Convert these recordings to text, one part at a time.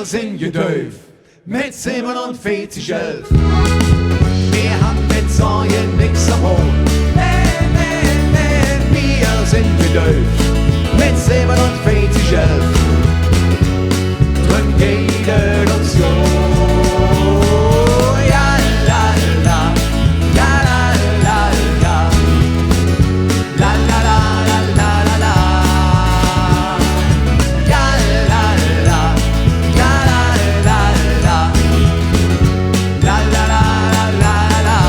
sind gedöf mit 4711. Wir haben mit Sorgen nix am Hut. Wir sind gedöf mit 4711. Drum geht uns so. Ja, la, la, ja, la, la, la. La, la, la, la, la, la, la. Ja, la, la, ja, la, la, la. La, la, la, la, la, la.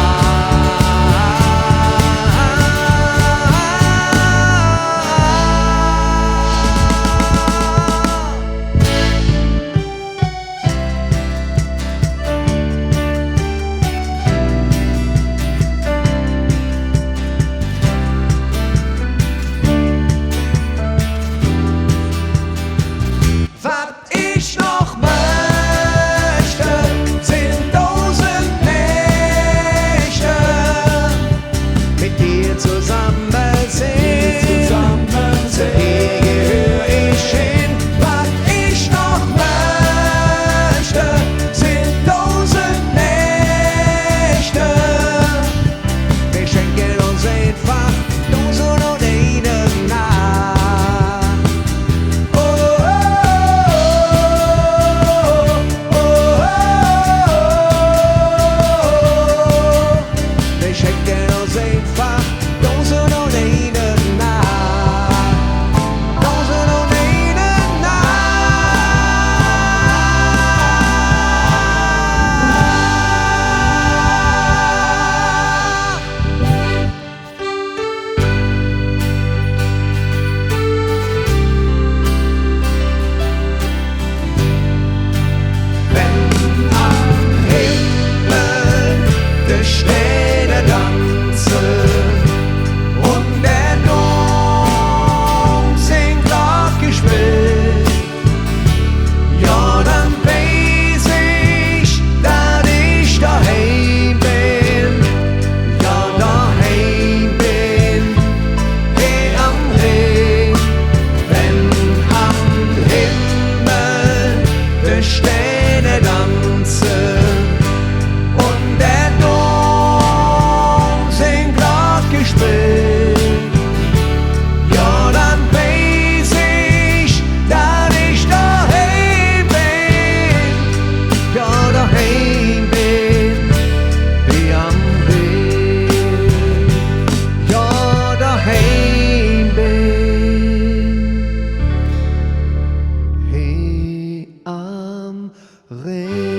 Was ich noch möchte, sind 1000 Nächte mit dir zusammen sind. Hier gehör ich hin. Was ich noch möchte, sind 1000 Nächte. Wir schenken uns einfach 1001 Nacht. Wir schenken uns einfach 1001 Nacht. 1001 Nacht. Wenn am Himmel die Sterne tanzen und der Dom singt Glockenspiel, ja, dann weiß ich, dass ich daheim bin, ja, daheim bin, hier am Rhein. Wenn am Himmel die Sterne tanzen und der Dom singt Glockenspiel, ja, dann weiß ich, dass ich daheim bin, ja, daheim bin, wie am Rhein, ja, daheim bin, wie am Rhein.